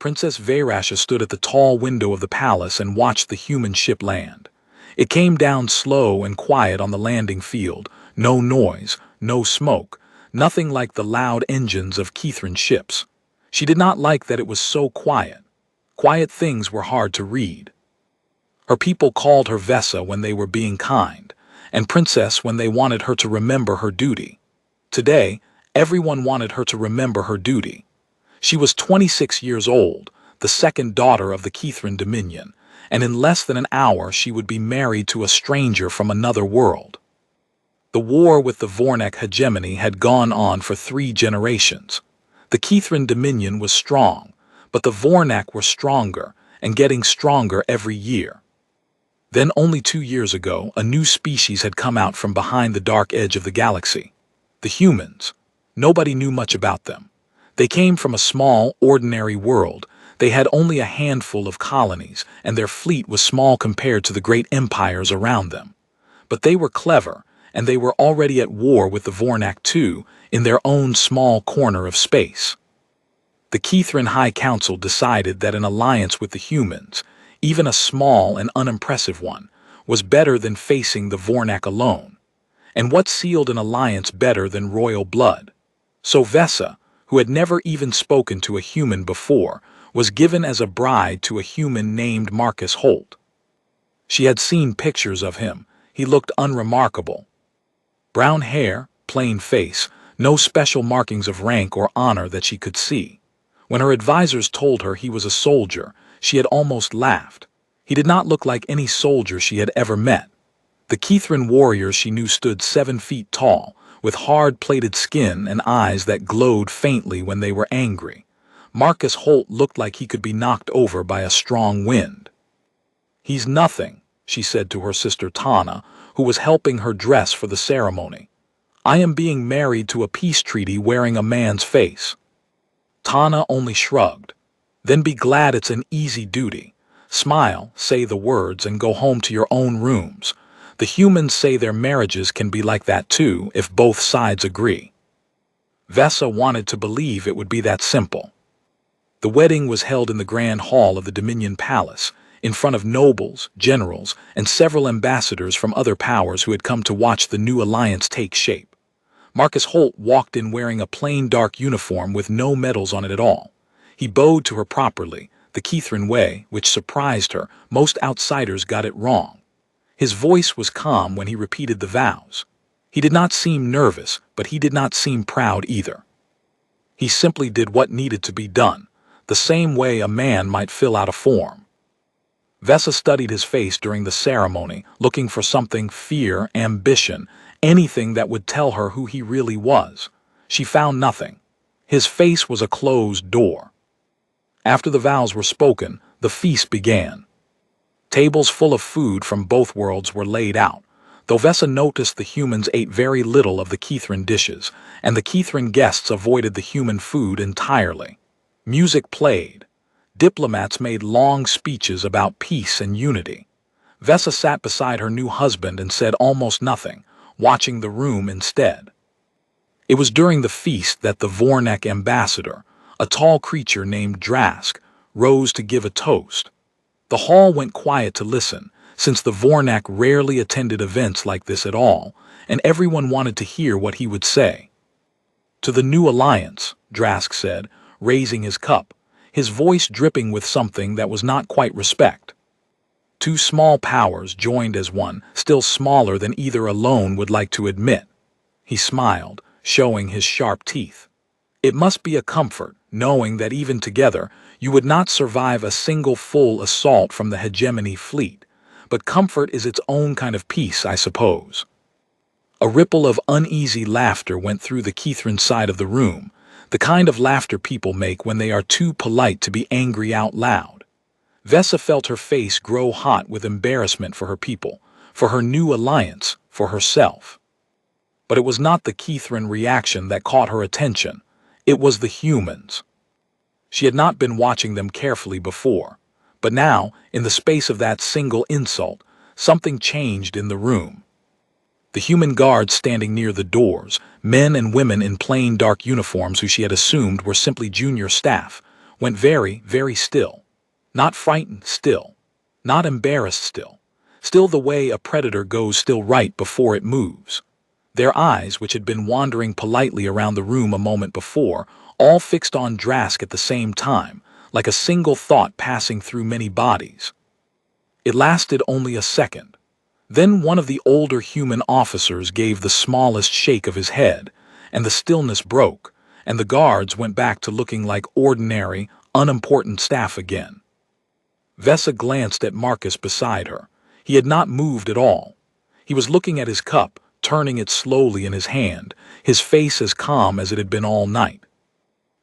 Princess Vayrasha stood at the tall window of the palace and watched the human ship land. It came down slow and quiet on the landing field, no noise, no smoke, nothing like the loud engines of Kithrin ships. She did not like that it was so quiet. Quiet things were hard to read. Her people called her Vesa when they were being kind, and Princess when they wanted her to remember her duty. Today, everyone wanted her to remember her duty. She was 26 years old, the second daughter of the Kithrin Dominion, and in less than an hour she would be married to a stranger from another world. The war with the Vornak hegemony had gone on for 3 generations. The Kithrin Dominion was strong, but the Vornak were stronger and getting stronger every year. Then only 2 years ago, a new species had come out from behind the dark edge of the galaxy. The humans. Nobody knew much about them. They came from a small, ordinary world. They had only a handful of colonies, and their fleet was small compared to the great empires around them. But they were clever, and they were already at war with the Vornak too, in their own small corner of space. The Kithrin High Council decided that an alliance with the humans, even a small and unimpressive one, was better than facing the Vornak alone. And what sealed an alliance better than royal blood? So Vesa, who had never even spoken to a human before, was given as a bride to a human named Marcus Holt. She had seen pictures of him. He looked unremarkable. Brown hair, plain face, no special markings of rank or honor that she could see. When her advisors told her he was a soldier, she had almost laughed. He did not look like any soldier she had ever met. The Kithrin warriors she knew stood 7 feet tall, with hard-plated skin and eyes that glowed faintly when they were angry. Marcus Holt looked like he could be knocked over by a strong wind. "He's nothing," she said to her sister Tana, who was helping her dress for the ceremony. "I am being married to a peace treaty wearing a man's face." Tana only shrugged. "Then be glad it's an easy duty. Smile, say the words, and go home to your own rooms. The humans say their marriages can be like that too, if both sides agree." Vesa wanted to believe it would be that simple. The wedding was held in the grand hall of the Dominion Palace, in front of nobles, generals, and several ambassadors from other powers who had come to watch the new alliance take shape. Marcus Holt walked in wearing a plain dark uniform with no medals on it at all. He bowed to her properly, the Kithrin way, which surprised her. Most outsiders got it wrong. His voice was calm when he repeated the vows. He did not seem nervous, but he did not seem proud either. He simply did what needed to be done, the same way a man might fill out a form. Vesa studied his face during the ceremony, looking for something, fear, ambition, anything that would tell her who he really was. She found nothing. His face was a closed door. After the vows were spoken, the feast began. Tables full of food from both worlds were laid out, though Vesa noticed the humans ate very little of the Kithrin dishes, and the Kithrin guests avoided the human food entirely. Music played. Diplomats made long speeches about peace and unity. Vesa sat beside her new husband and said almost nothing, watching the room instead. It was during the feast that the Vornak ambassador, a tall creature named Drask, rose to give a toast. The hall went quiet to listen, since the Vornak rarely attended events like this at all, and everyone wanted to hear what he would say. "To the new alliance," Drask said, raising his cup, his voice dripping with something that was not quite respect. 2 small powers joined as one, still smaller than either alone would like to admit. He smiled, showing his sharp teeth. "It must be a comfort, knowing that even together, you would not survive a single full assault from the hegemony fleet. But comfort is its own kind of peace, I suppose." A ripple of uneasy laughter went through the Kithrin side of the room, the kind of laughter people make when they are too polite to be angry out loud. Vesa felt her face grow hot with embarrassment for her people, for her new alliance, for herself. But it was not the Kithrin reaction that caught her attention. It was the humans. She had not been watching them carefully before, but now, in the space of that single insult, something changed in the room. The human guards standing near the doors, men and women in plain dark uniforms who she had assumed were simply junior staff, went very, very still. Not frightened still. Not embarrassed still. Still the way a predator goes still right before it moves. Their eyes, which had been wandering politely around the room a moment before, all fixed on Drask at the same time, like a single thought passing through many bodies. It lasted only a second. Then one of the older human officers gave the smallest shake of his head, and the stillness broke, and the guards went back to looking like ordinary, unimportant staff again. Vesa glanced at Marcus beside her. He had not moved at all. He was looking at his cup, turning it slowly in his hand, his face as calm as it had been all night.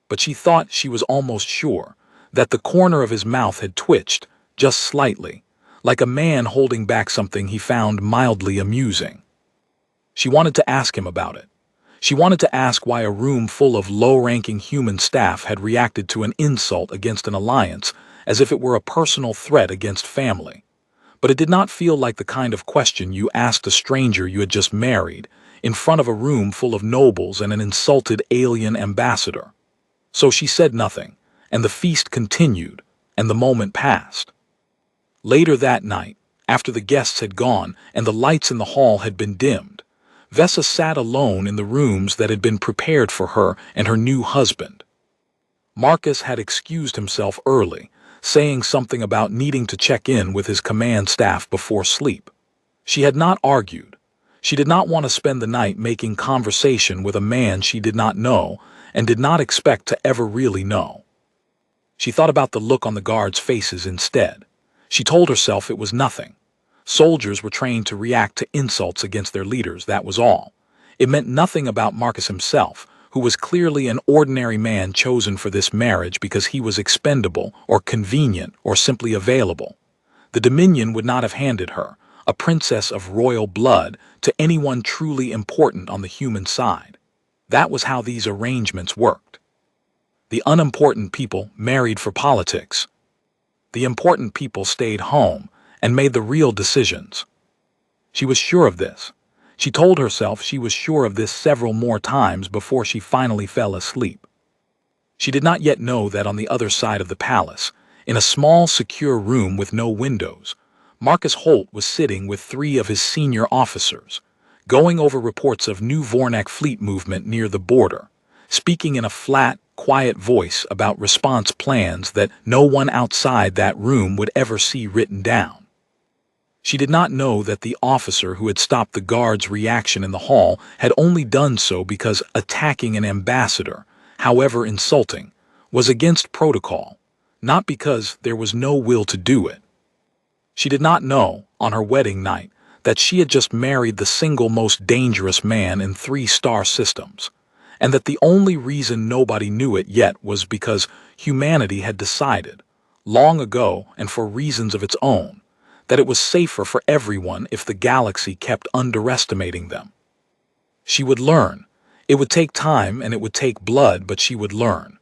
But she thought, she was almost sure, that the corner of his mouth had twitched, just slightly, like a man holding back something he found mildly amusing. She wanted to ask him about it. She wanted to ask why a room full of low-ranking human staff had reacted to an insult against an alliance as if it were a personal threat against family. But it did not feel like the kind of question you asked a stranger you had just married, in front of a room full of nobles and an insulted alien ambassador. So she said nothing, and the feast continued, and the moment passed. Later that night, after the guests had gone and the lights in the hall had been dimmed, Vesa sat alone in the rooms that had been prepared for her and her new husband. Marcus had excused himself early, saying something about needing to check in with his command staff before sleep. She had not argued. She did not want to spend the night making conversation with a man she did not know and did not expect to ever really know. She thought about the look on the guards' faces instead. She told herself it was nothing. Soldiers were trained to react to insults against their leaders, that was all. It meant nothing about Marcus himself, who was clearly an ordinary man chosen for this marriage because he was expendable or convenient or simply available. The Dominion would not have handed her, a princess of royal blood, to anyone truly important on the human side. That was how these arrangements worked. The unimportant people married for politics. The important people stayed home and made the real decisions. She was sure of this. She told herself she was sure of this several more times before she finally fell asleep. She did not yet know that on the other side of the palace, in a small, secure room with no windows, Marcus Holt was sitting with 3 of his senior officers, going over reports of new Vornak fleet movement near the border, speaking in a flat, quiet voice about response plans that no one outside that room would ever see written down. She did not know that the officer who had stopped the guards' reaction in the hall had only done so because attacking an ambassador, however insulting, was against protocol, not because there was no will to do it. She did not know, on her wedding night, that she had just married the single most dangerous man in 3-star systems, and that the only reason nobody knew it yet was because humanity had decided, long ago and for reasons of its own, that it was safer for everyone if the galaxy kept underestimating them. She would learn. It would take time and it would take blood, but she would learn.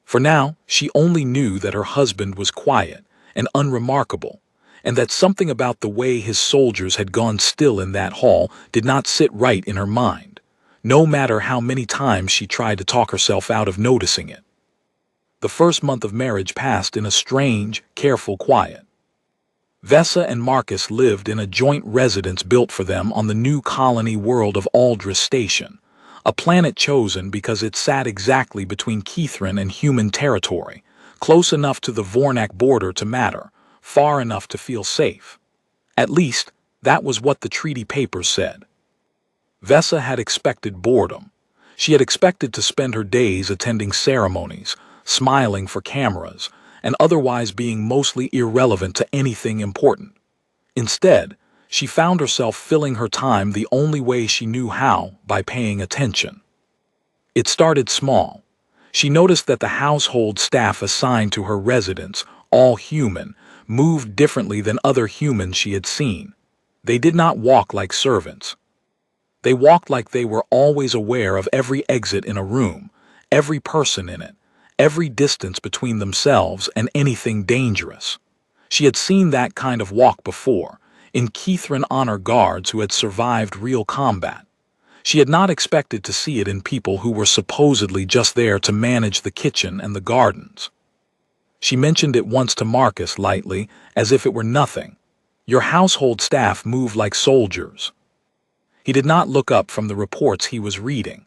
For now, she only knew that her husband was quiet and unremarkable, and that something about the way his soldiers had gone still in that hall did not sit right in her mind, no matter how many times she tried to talk herself out of noticing it. The first month of marriage passed in a strange, careful quiet. Vesa and Marcus lived in a joint residence built for them on the new colony world of Aldris Station, a planet chosen because it sat exactly between Kithrin and human territory, close enough to the Vornak border to matter, far enough to feel safe. At least, that was what the treaty papers said. Vesa had expected boredom. She had expected to spend her days attending ceremonies, smiling for cameras, and otherwise being mostly irrelevant to anything important. Instead, she found herself filling her time the only way she knew how, by paying attention. It started small. She noticed that the household staff assigned to her residence, all human, moved differently than other humans she had seen. They did not walk like servants. They walked like they were always aware of every exit in a room, every person in it, every distance between themselves and anything dangerous. She had seen that kind of walk before, in Kithrin honor guards who had survived real combat. She had not expected to see it in people who were supposedly just there to manage the kitchen and the gardens. She mentioned it once to Marcus lightly, as if it were nothing. Your household staff move like soldiers. He did not look up from the reports he was reading.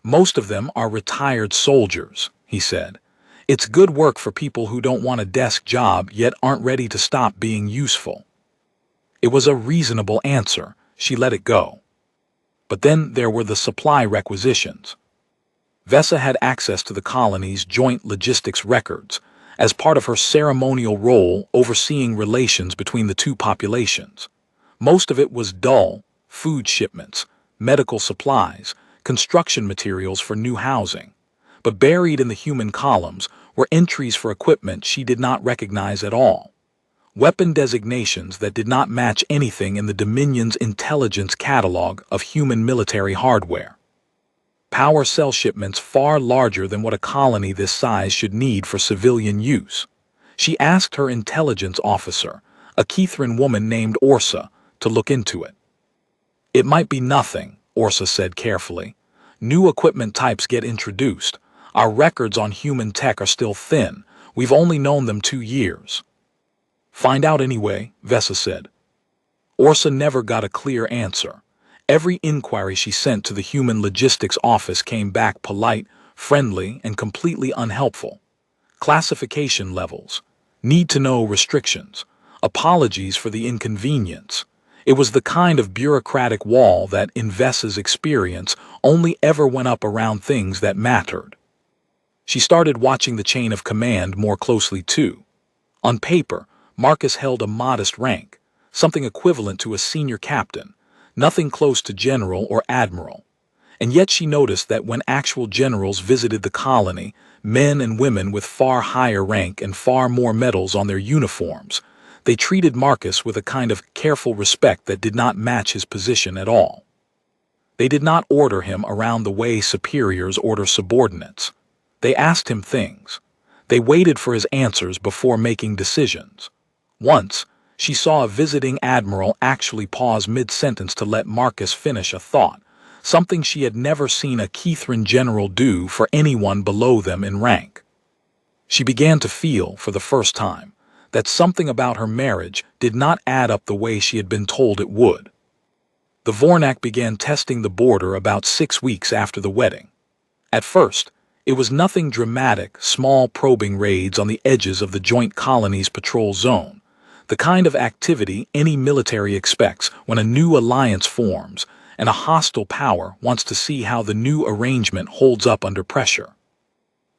Most of them are retired soldiers, he said. It's good work for people who don't want a desk job yet aren't ready to stop being useful. It was a reasonable answer. She let it go. But then there were the supply requisitions. Vesa had access to the colony's joint logistics records as part of her ceremonial role overseeing relations between the two populations. Most of it was dull: food shipments, medical supplies, construction materials for new housing. But buried in the human columns were entries for equipment she did not recognize at all. Weapon designations that did not match anything in the Dominion's intelligence catalog of human military hardware. Power cell shipments far larger than what a colony this size should need for civilian use. She asked her intelligence officer, a Kithran woman named Orsa, to look into it. It might be nothing, Orsa said carefully. New equipment types get introduced. Our records on human tech are still thin. We've only known them 2 years. Find out anyway, Vesa said. Orsa never got a clear answer. Every inquiry she sent to the Human Logistics Office came back polite, friendly, and completely unhelpful. Classification levels, need-to-know restrictions, apologies for the inconvenience. It was the kind of bureaucratic wall that, in Vesa's experience, only ever went up around things that mattered. She started watching the chain of command more closely too. On paper, Marcus held a modest rank, something equivalent to a senior captain, nothing close to general or admiral. And yet she noticed that when actual generals visited the colony, men and women with far higher rank and far more medals on their uniforms, they treated Marcus with a kind of careful respect that did not match his position at all. They did not order him around the way superiors order subordinates. They asked him things. They waited for his answers before making decisions. Once, she saw a visiting admiral actually pause mid-sentence to let Marcus finish a thought, something she had never seen a Kithran general do for anyone below them in rank. She began to feel, for the first time, that something about her marriage did not add up the way she had been told it would. The Vornak began testing the border about 6 weeks after the wedding. At first, it was nothing dramatic, small probing raids on the edges of the joint colony's patrol zone, the kind of activity any military expects when a new alliance forms and a hostile power wants to see how the new arrangement holds up under pressure.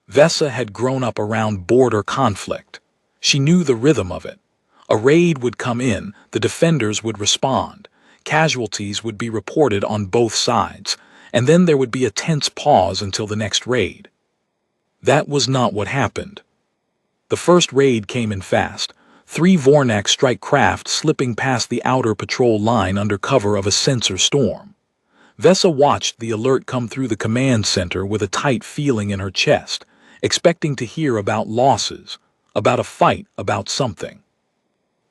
Vesa had grown up around border conflict. She knew the rhythm of it. A raid would come in, the defenders would respond, casualties would be reported on both sides, and then there would be a tense pause until the next raid. That was not what happened. The first raid came in fast, 3 Vornak strike craft slipping past the outer patrol line under cover of a sensor storm. Vesa watched the alert come through the command center with a tight feeling in her chest, expecting to hear about losses, about a fight, about something.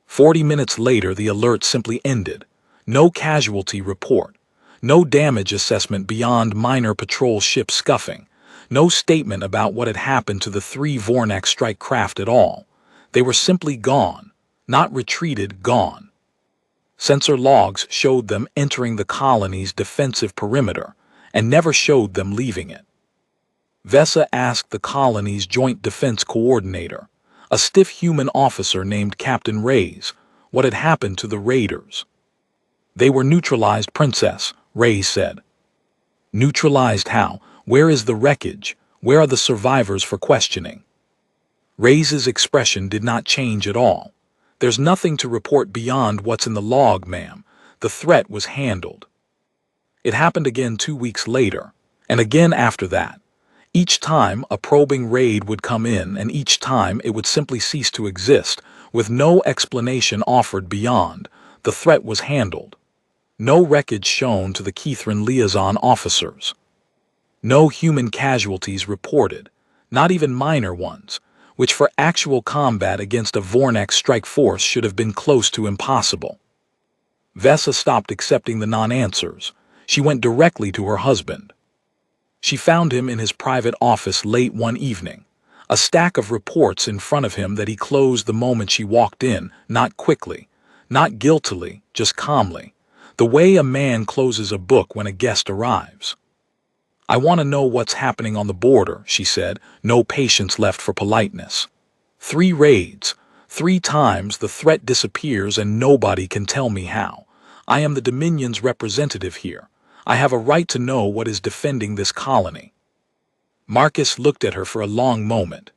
40 minutes later, the alert simply ended. No casualty report, no damage assessment beyond minor patrol ship scuffing, no statement about what had happened to the 3 Vornak strike craft at all. They were simply gone, not retreated, gone. Sensor logs showed them entering the colony's defensive perimeter and never showed them leaving it. Vesa asked the colony's joint defense coordinator, a stiff human officer named Captain Reyes, what had happened to the raiders. They were neutralized, Princess, Reyes said. Neutralized how? Where is the wreckage? Where are the survivors for questioning? Reyes's expression did not change at all. There's nothing to report beyond what's in the log, ma'am. The threat was handled. It happened again 2 weeks later, and again after that. Each time a probing raid would come in, and each time it would simply cease to exist, with no explanation offered beyond. The threat was handled. No wreckage shown to the Kithran liaison officers. No human casualties reported, not even minor ones, which for actual combat against a Vornak strike force should have been close to impossible. Vesa stopped accepting the non-answers. She went directly to her husband. She found him in his private office late one evening, A stack of reports in front of him that he closed the moment she walked in, not quickly, not guiltily, just calmly, the way a man closes a book when a guest arrives. "I want to know what's happening on the border," she said, no patience left for politeness. "3 raids. 3 times the threat disappears and nobody can tell me how. I am the Dominion's representative here. I have a right to know what is defending this colony." Marcus looked at her for a long moment.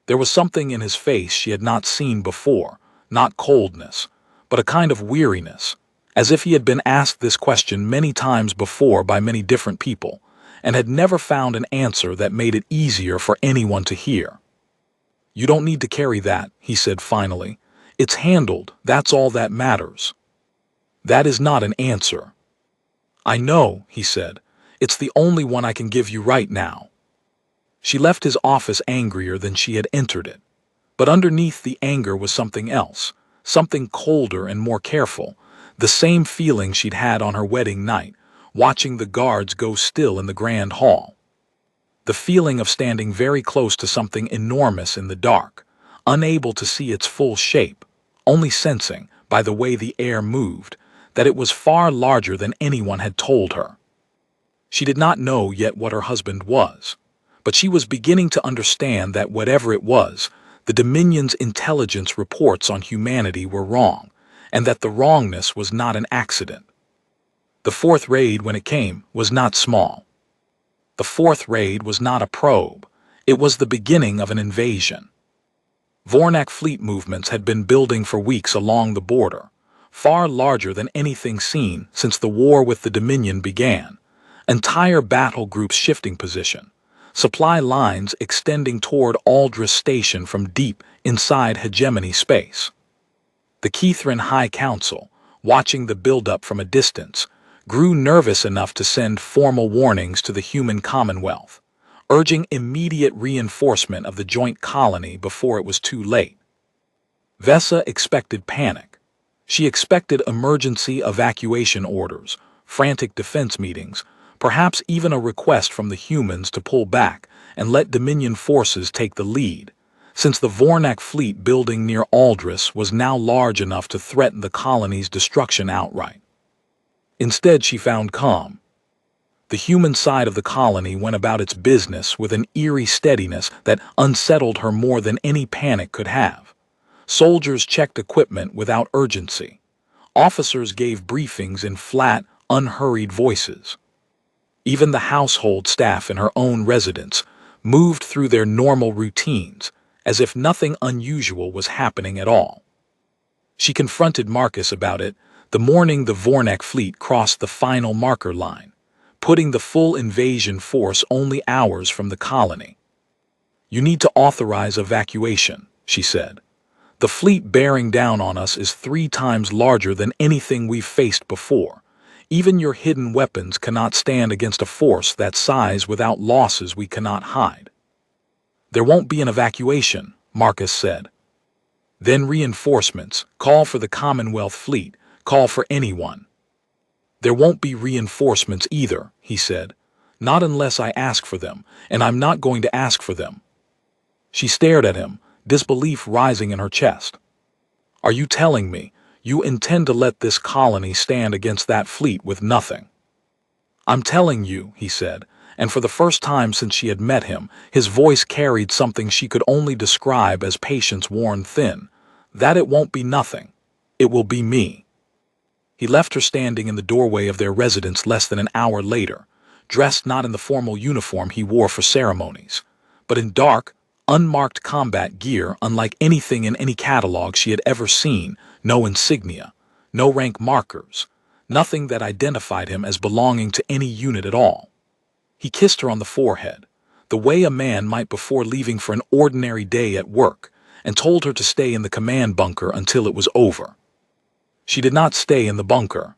There was something in his face she had not seen before, not coldness, but a kind of weariness, as if he had been asked this question many times before by many different people, and had never found an answer that made it easier for anyone to hear. "You don't need to carry that," he said finally. "It's handled, that's all that matters." "That is not an answer." "I know," he said. "It's the only one I can give you right now." She left his office angrier than she had entered it. But underneath the anger was something else, something colder and more careful, the same feeling she'd had on her wedding night, watching the guards go still in the grand hall. The feeling of standing very close to something enormous in the dark, unable to see its full shape, only sensing, by the way the air moved, that it was far larger than anyone had told her. She did not know yet what her husband was, but she was beginning to understand that whatever it was, the Dominion's intelligence reports on humanity were wrong, and that the wrongness was not an accident. The 4th raid, when it came, was not small. The 4th raid was not a probe. It was the beginning of an invasion. Vornak fleet movements had been building for weeks along the border, far larger than anything seen since the war with the Dominion began. Entire battle groups shifting position, supply lines extending toward Aldris Station from deep inside hegemony space. The Kithrin High Council, watching the buildup from a distance, grew nervous enough to send formal warnings to the human Commonwealth, urging immediate reinforcement of the joint colony before it was too late. Vesa expected panic. She expected emergency evacuation orders, frantic defense meetings, perhaps even a request from the humans to pull back and let Dominion forces take the lead, since the Vornak fleet building near Aldris was now large enough to threaten the colony's destruction outright. Instead, she found calm. The human side of the colony went about its business with an eerie steadiness that unsettled her more than any panic could have. Soldiers checked equipment without urgency. Officers gave briefings in flat, unhurried voices. Even the household staff in her own residence moved through their normal routines, as if nothing unusual was happening at all. She confronted Marcus about it the morning the Vornak fleet crossed the final marker line, putting the full invasion force only hours from the colony. "You need to authorize evacuation," she said. "The fleet bearing down on us is 3 times larger than anything we've faced before. Even your hidden weapons cannot stand against a force that size without losses we cannot hide." "There won't be an evacuation," Marcus said. "Then reinforcements. Call for the Commonwealth fleet. Call for anyone." "There won't be reinforcements either," he said. "Not unless I ask for them, and I'm not going to ask for them." She stared at him, disbelief rising in her chest. "Are you telling me you intend to let this colony stand against that fleet with nothing?" "I'm telling you," he said, and for the first time since she had met him, his voice carried something she could only describe as patience worn thin, "that it won't be nothing. It will be me." He left her standing in the doorway of their residence less than an hour later, dressed not in the formal uniform he wore for ceremonies, but in dark, unmarked combat gear unlike anything in any catalog she had ever seen, no insignia, no rank markers, nothing that identified him as belonging to any unit at all. He kissed her on the forehead, the way a man might before leaving for an ordinary day at work, and told her to stay in the command bunker until it was over. She did not stay in the bunker.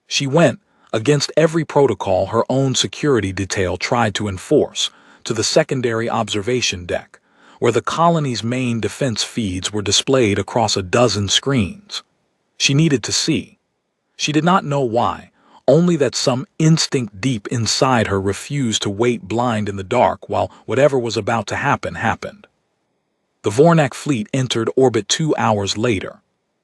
She went, against every protocol her own security detail tried to enforce, to the secondary observation deck, where the colony's main defense feeds were displayed across a dozen screens. She needed to see. She did not know why, only that some instinct deep inside her refused to wait blind in the dark while whatever was about to happen happened. The Vornak fleet entered orbit 2 hours later.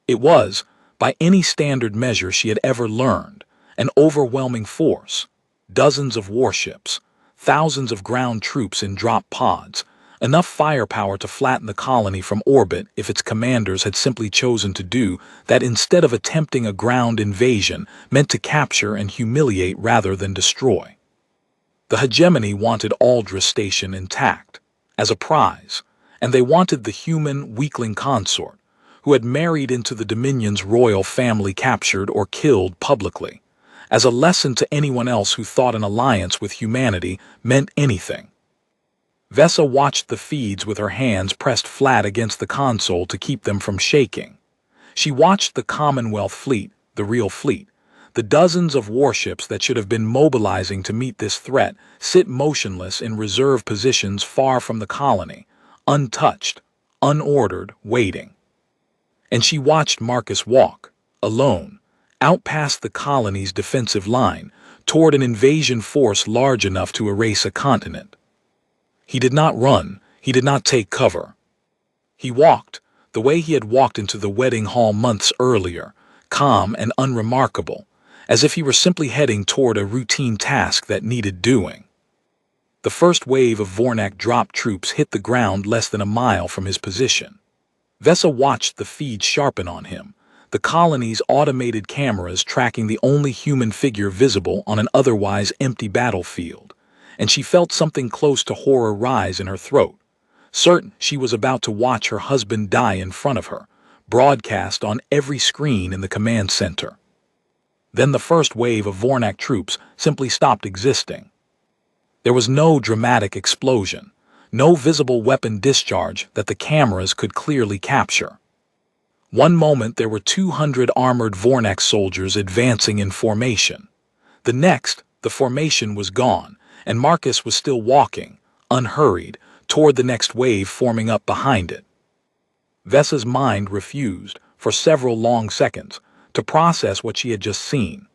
It was, by any standard measure she had ever learned, an overwhelming force. Dozens of warships, thousands of ground troops in drop pods, enough firepower to flatten the colony from orbit if its commanders had simply chosen to do that instead of attempting a ground invasion meant to capture and humiliate rather than destroy. The hegemony wanted Aldris Station intact, as a prize, and they wanted the human weakling consort, who had married into the Dominion's royal family captured or killed publicly, as a lesson to anyone else who thought an alliance with humanity meant anything. Vesa watched the feeds with her hands pressed flat against the console to keep them from shaking. She watched the Commonwealth fleet, the real fleet, the dozens of warships that should have been mobilizing to meet this threat, sit motionless in reserve positions far from the colony, untouched, unordered, waiting. And she watched Marcus walk, alone, out past the colony's defensive line, toward an invasion force large enough to erase a continent. He did not run, he did not take cover. He walked, the way he had walked into the wedding hall months earlier, calm and unremarkable, as if he were simply heading toward a routine task that needed doing. The first wave of Vornak drop troops hit the ground less than a mile from his position. Vesa watched the feed sharpen on him, the colony's automated cameras tracking the only human figure visible on an otherwise empty battlefield, and she felt something close to horror rise in her throat, certain she was about to watch her husband die in front of her, broadcast on every screen in the command center. Then the first wave of Vornak troops simply stopped existing. There was no dramatic explosion, no visible weapon discharge that the cameras could clearly capture. One moment there were 200 armored Vornak soldiers advancing in formation. The next, the formation was gone, and Marcus was still walking, unhurried, toward the next wave forming up behind it. Vesa's mind refused, for several long seconds, to process what she had just seen.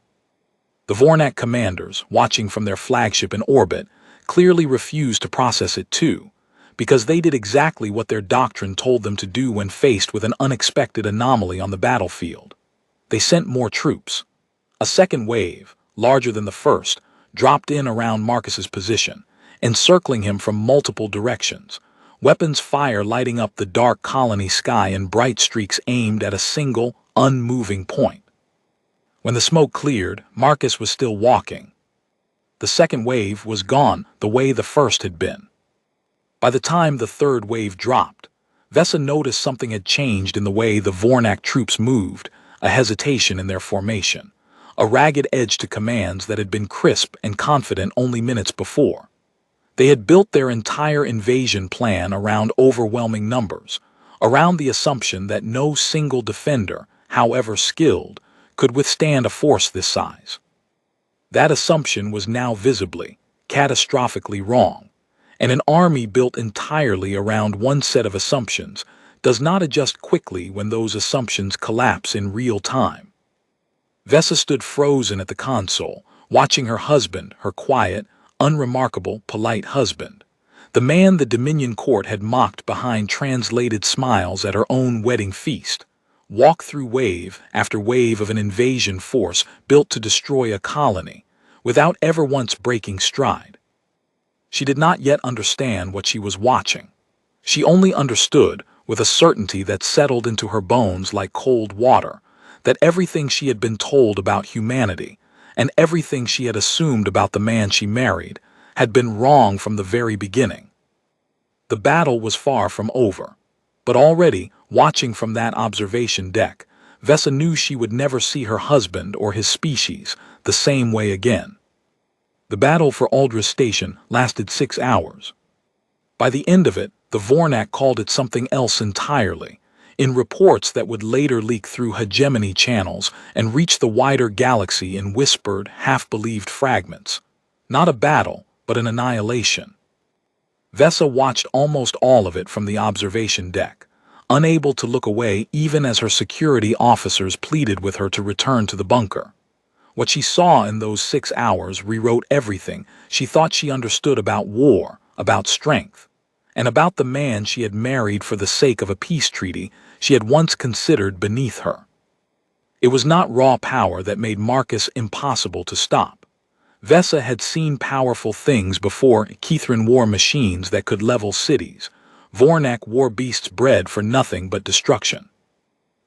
The Vornak commanders, watching from their flagship in orbit, clearly refused to process it too, because they did exactly what their doctrine told them to do when faced with an unexpected anomaly on the battlefield. They sent more troops. A second wave, larger than the first, dropped in around Marcus's position, encircling him from multiple directions, weapons fire lighting up the dark colony sky in bright streaks aimed at a single, unmoving point. When the smoke cleared, Marcus was still walking. The second wave was gone the way the first had been. By the time the third wave dropped, Vesa noticed something had changed in the way the Vornak troops moved, a hesitation in their formation, a ragged edge to commands that had been crisp and confident only minutes before. They had built their entire invasion plan around overwhelming numbers, around the assumption that no single defender, however skilled, could withstand a force this size. That assumption was now visibly, catastrophically wrong, and an army built entirely around one set of assumptions does not adjust quickly when those assumptions collapse in real time. Vesa stood frozen at the console, watching her husband, her quiet, unremarkable, polite husband, the man the Dominion court had mocked behind translated smiles at her own wedding feast, walk through wave after wave of an invasion force built to destroy a colony, without ever once breaking stride. She did not yet understand what she was watching. She only understood, with a certainty that settled into her bones like cold water, that everything she had been told about humanity, and everything she had assumed about the man she married, had been wrong from the very beginning. The battle was far from over, but already, watching from that observation deck, Vesa knew she would never see her husband or his species the same way again. The battle for Aldris Station lasted 6 hours. By the end of it, the Vornak called it something else entirely, in reports that would later leak through hegemony channels and reach the wider galaxy in whispered, half-believed fragments. Not a battle, but an annihilation. Vesa watched almost all of it from the observation deck, unable to look away even as her security officers pleaded with her to return to the bunker. What she saw in those 6 hours rewrote everything she thought she understood about war, about strength, and about the man she had married for the sake of a peace treaty she had once considered beneath her. It was not raw power that made Marcus impossible to stop. Vesa had seen powerful things before. Kithrin wore machines that could level cities. Vornak wore beasts bred for nothing but destruction.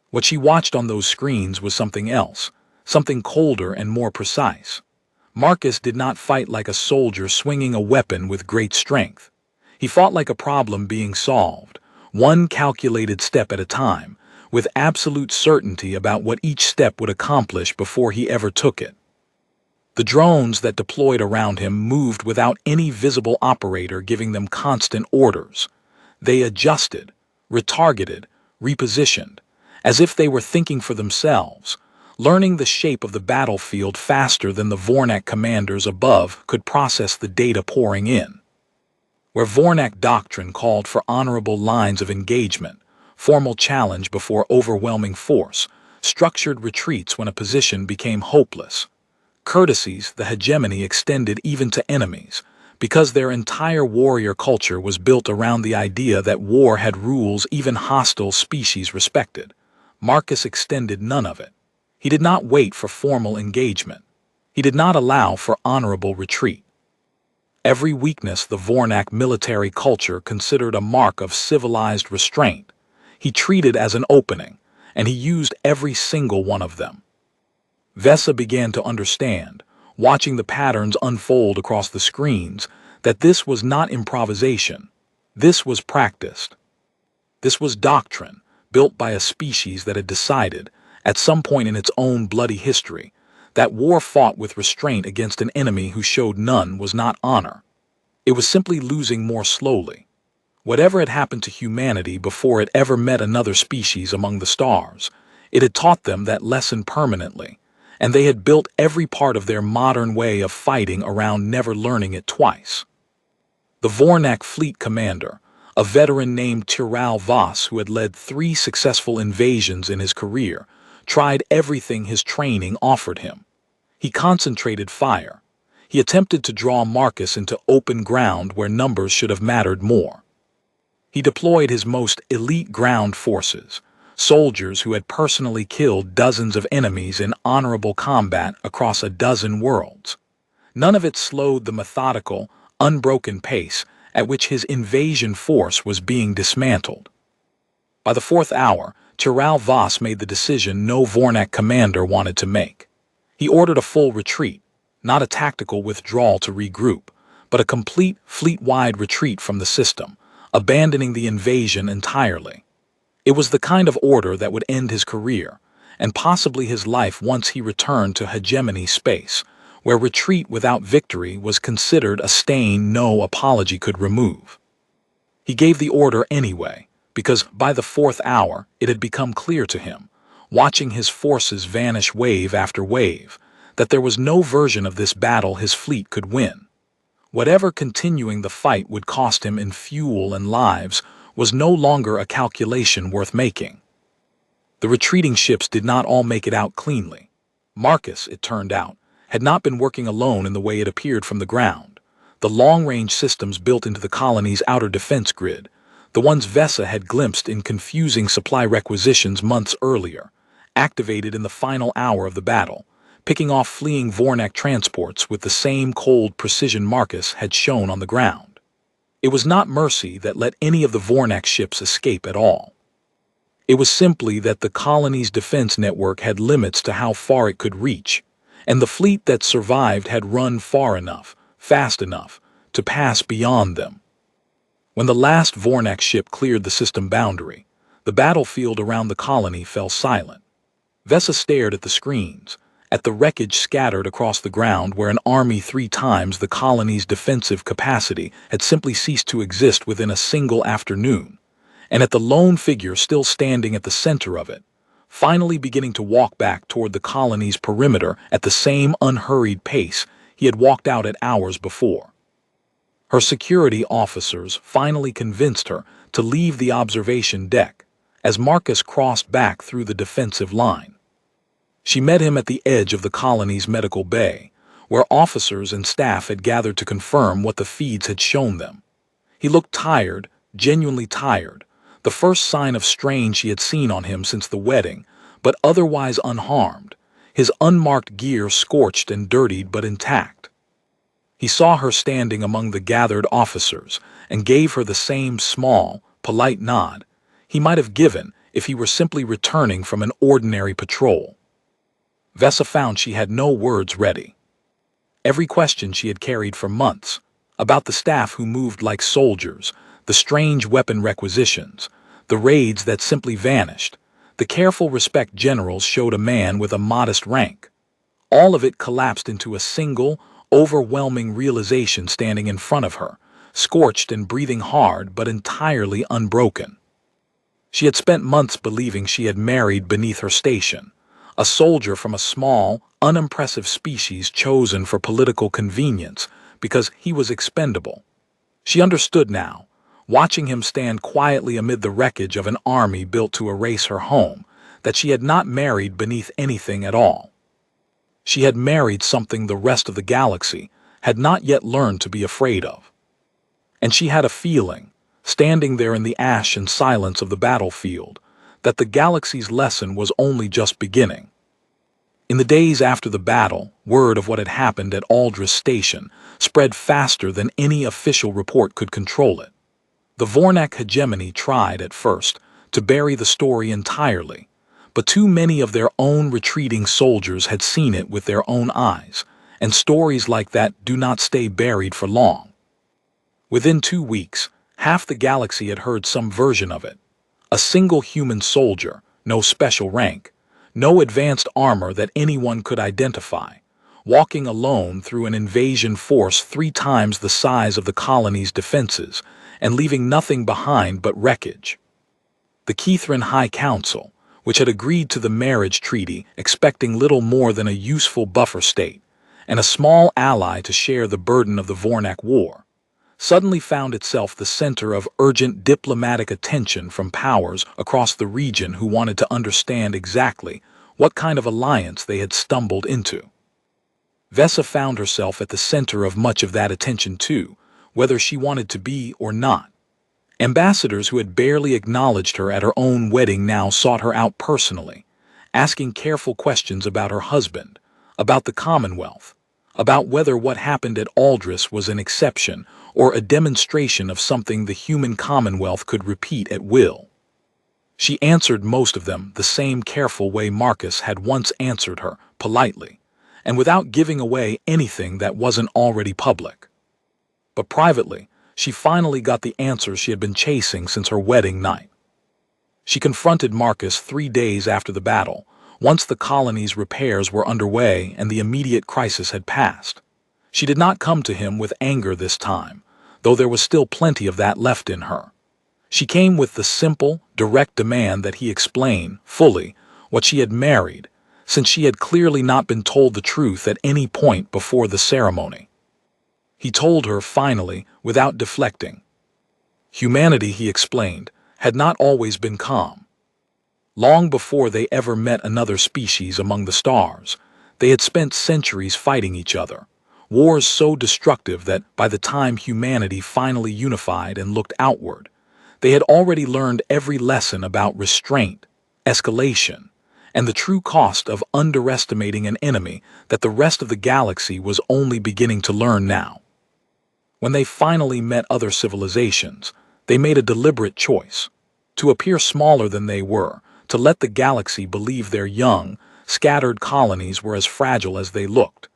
What she watched on those screens was something else, something colder and more precise. Marcus did not fight like a soldier swinging a weapon with great strength. He fought like a problem being solved, one calculated step at a time, with absolute certainty about what each step would accomplish before he ever took it. The drones that deployed around him moved without any visible operator giving them constant orders. They adjusted, retargeted, repositioned, as if they were thinking for themselves, learning the shape of the battlefield faster than the Vornak commanders above could process the data pouring in. Where Vornak doctrine called for honorable lines of engagement, formal challenge before overwhelming force, structured retreats when a position became hopeless, courtesies the hegemony extended even to enemies, because their entire warrior culture was built around the idea that war had rules even hostile species respected. Marcus extended none of it. He did not wait for formal engagement. He did not allow for honorable retreat. Every weakness the Vornak military culture considered a mark of civilized restraint, he treated as an opening, and he used every single one of them. Vesa began to understand, watching the patterns unfold across the screens, that this was not improvisation. This was practiced. This was doctrine, built by a species that had decided, at some point in its own bloody history, that war fought with restraint against an enemy who showed none was not honor. It was simply losing more slowly. Whatever had happened to humanity before it ever met another species among the stars, it had taught them that lesson permanently, and they had built every part of their modern way of fighting around never learning it twice. The Vornak fleet commander, a veteran named Tiral Voss who had led 3 successful invasions in his career, tried everything his training offered him. He concentrated fire. He attempted to draw Marcus into open ground where numbers should have mattered more. He deployed his most elite ground forces, soldiers who had personally killed dozens of enemies in honorable combat across a dozen worlds. None of it slowed the methodical, unbroken pace at which his invasion force was being dismantled. By the 4th hour, Tiral Voss made the decision no Vornak commander wanted to make. He ordered a full retreat, not a tactical withdrawal to regroup, but a complete fleet-wide retreat from the system, abandoning the invasion entirely. It was the kind of order that would end his career, and possibly his life once he returned to hegemony space, where retreat without victory was considered a stain no apology could remove. He gave the order anyway, because by the 4th hour it had become clear to him, watching his forces vanish wave after wave, that there was no version of this battle his fleet could win. Whatever continuing the fight would cost him in fuel and lives was no longer a calculation worth making. The retreating ships did not all make it out cleanly. Marcus, it turned out, had not been working alone in the way it appeared from the ground. The long-range systems built into the colony's outer defense grid, the ones Vesa had glimpsed in confusing supply requisitions months earlier, activated in the final hour of the battle, picking off fleeing Vornak transports with the same cold precision Marcus had shown on the ground. It was not mercy that let any of the Vornak ships escape at all. It was simply that the colony's defense network had limits to how far it could reach, and the fleet that survived had run far enough, fast enough, to pass beyond them. When the last Vornak ship cleared the system boundary, the battlefield around the colony fell silent. Vesa stared at the screens, at the wreckage scattered across the ground where an army 3 times the colony's defensive capacity had simply ceased to exist within a single afternoon, and at the lone figure still standing at the center of it, finally beginning to walk back toward the colony's perimeter at the same unhurried pace he had walked out at hours before. Her security officers finally convinced her to leave the observation deck as Marcus crossed back through the defensive line. She met him at the edge of the colony's medical bay, where officers and staff had gathered to confirm what the feeds had shown them. He looked tired, genuinely tired, the first sign of strain she had seen on him since the wedding, but otherwise unharmed, his unmarked gear scorched and dirtied but intact. He saw her standing among the gathered officers and gave her the same small, polite nod he might have given if he were simply returning from an ordinary patrol. Vesa found she had no words ready. Every question she had carried for months, about the staff who moved like soldiers, the strange weapon requisitions, the raids that simply vanished, the careful respect generals showed a man with a modest rank. All of it collapsed into a single, overwhelming realization standing in front of her, scorched and breathing hard but entirely unbroken. She had spent months believing she had married beneath her station, a soldier from a small, unimpressive species chosen for political convenience because he was expendable. She understood now, watching him stand quietly amid the wreckage of an army built to erase her home, that she had not married beneath anything at all. She had married something the rest of the galaxy had not yet learned to be afraid of. And she had a feeling, standing there in the ash and silence of the battlefield, that the galaxy's lesson was only just beginning. In the days after the battle, word of what had happened at Aldris Station spread faster than any official report could control it. The Vornak hegemony tried, at first, to bury the story entirely, but too many of their own retreating soldiers had seen it with their own eyes, and stories like that do not stay buried for long. Within 2 weeks, half the galaxy had heard some version of it. A single human soldier, no special rank, no advanced armor that anyone could identify, walking alone through an invasion force 3 times the size of the colony's defenses, and leaving nothing behind but wreckage. The Kithran High Council, which had agreed to the marriage treaty expecting little more than a useful buffer state, and a small ally to share the burden of the Vornak War, suddenly found itself the center of urgent diplomatic attention from powers across the region who wanted to understand exactly what kind of alliance they had stumbled into. Vesa found herself at the center of much of that attention too, whether she wanted to be or not. Ambassadors who had barely acknowledged her at her own wedding now sought her out personally, asking careful questions about her husband, about the Commonwealth, about whether what happened at Aldris was an exception or a demonstration of something the human Commonwealth could repeat at will. She answered most of them the same careful way Marcus had once answered her, politely, and without giving away anything that wasn't already public. But privately, she finally got the answers she had been chasing since her wedding night. She confronted Marcus 3 days after the battle, once the colony's repairs were underway and the immediate crisis had passed. She did not come to him with anger this time, though there was still plenty of that left in her. She came with the simple, direct demand that he explain, fully, what she had married, since she had clearly not been told the truth at any point before the ceremony. He told her, finally, without deflecting. Humanity, he explained, had not always been calm. Long before they ever met another species among the stars, they had spent centuries fighting each other, wars so destructive that by the time humanity finally unified and looked outward, they had already learned every lesson about restraint, escalation, and the true cost of underestimating an enemy that the rest of the galaxy was only beginning to learn now. When they finally met other civilizations, they made a deliberate choice, to appear smaller than they were, to let the galaxy believe their young, scattered colonies were as fragile as they looked,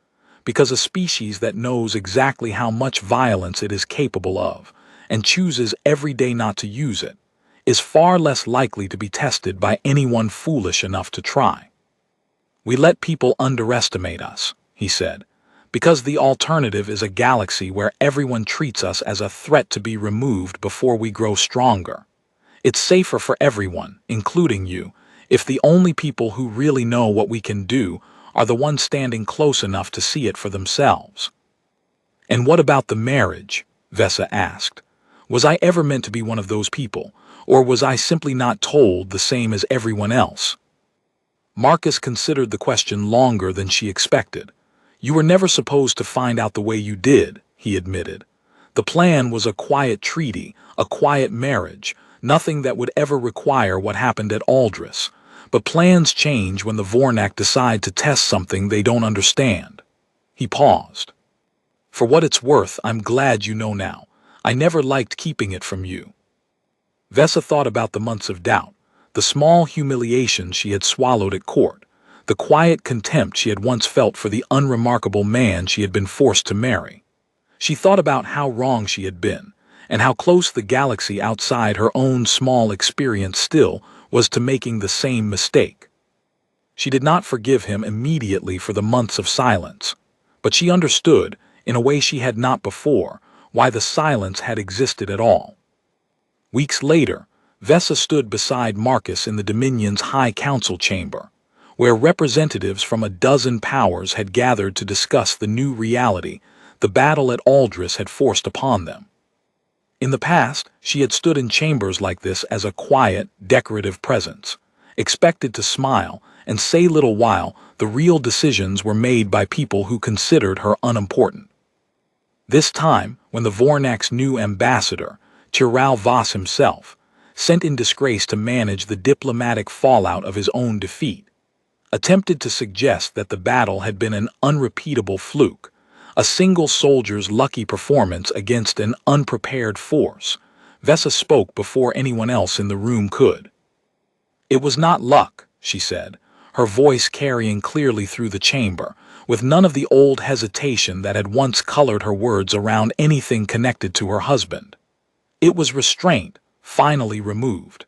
because a species that knows exactly how much violence it is capable of, and chooses every day not to use it, is far less likely to be tested by anyone foolish enough to try. We let people underestimate us, he said, because the alternative is a galaxy where everyone treats us as a threat to be removed before we grow stronger. It's safer for everyone, including you, if the only people who really know what we can do are the ones standing close enough to see it for themselves. And what about the marriage? Vesa asked. Was I ever meant to be one of those people, or was I simply not told the same as everyone else? Marcus considered the question longer than she expected. You were never supposed to find out the way you did, he admitted. The plan was a quiet treaty, a quiet marriage, nothing that would ever require what happened at Aldris. But plans change when the Vornak decide to test something they don't understand. He paused. For what it's worth, I'm glad you know now. I never liked keeping it from you. Vesa thought about the months of doubt, the small humiliation she had swallowed at court, the quiet contempt she had once felt for the unremarkable man she had been forced to marry. She thought about how wrong she had been, and how close the galaxy outside her own small experience still was to making the same mistake. She did not forgive him immediately for the months of silence, but she understood, in a way she had not before, why the silence had existed at all. Weeks later, Vesa stood beside Marcus in the Dominion's High Council chamber, where representatives from a dozen powers had gathered to discuss the new reality the battle at Aldris had forced upon them. In the past, she had stood in chambers like this as a quiet, decorative presence, expected to smile and say little while the real decisions were made by people who considered her unimportant. This time, when the Vornak's new ambassador, Tyrell Voss himself, sent in disgrace to manage the diplomatic fallout of his own defeat, attempted to suggest that the battle had been an unrepeatable fluke, a single soldier's lucky performance against an unprepared force, Vesa spoke before anyone else in the room could. It was not luck, she said, her voice carrying clearly through the chamber, with none of the old hesitation that had once colored her words around anything connected to her husband. It was restraint, finally removed.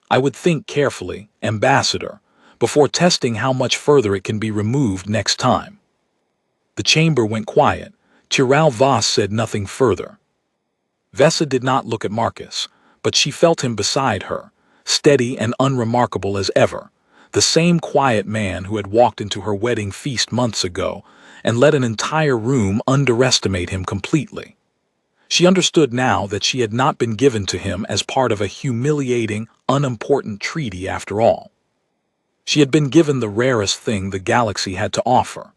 I would think carefully, Ambassador, before testing how much further it can be removed next time. The chamber went quiet. Tyrell Voss said nothing further. Vesa did not look at Marcus, but she felt him beside her, steady and unremarkable as ever, the same quiet man who had walked into her wedding feast months ago and let an entire room underestimate him completely. She understood now that she had not been given to him as part of a humiliating, unimportant treaty after all. She had been given the rarest thing the galaxy had to offer,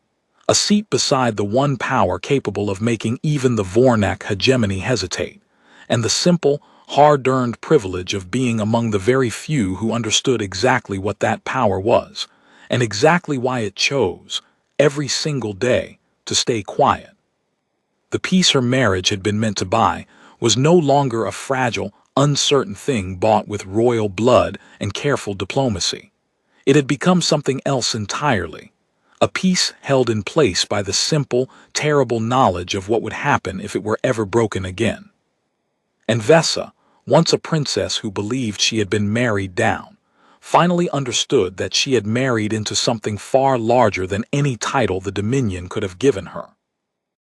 a seat beside the one power capable of making even the Vornak hegemony hesitate, and the simple, hard-earned privilege of being among the very few who understood exactly what that power was, and exactly why it chose, every single day, to stay quiet. The peace her marriage had been meant to buy was no longer a fragile, uncertain thing bought with royal blood and careful diplomacy. It had become something else entirely, a peace held in place by the simple, terrible knowledge of what would happen if it were ever broken again. And Vesa, once a princess who believed she had been married down, finally understood that she had married into something far larger than any title the Dominion could have given her.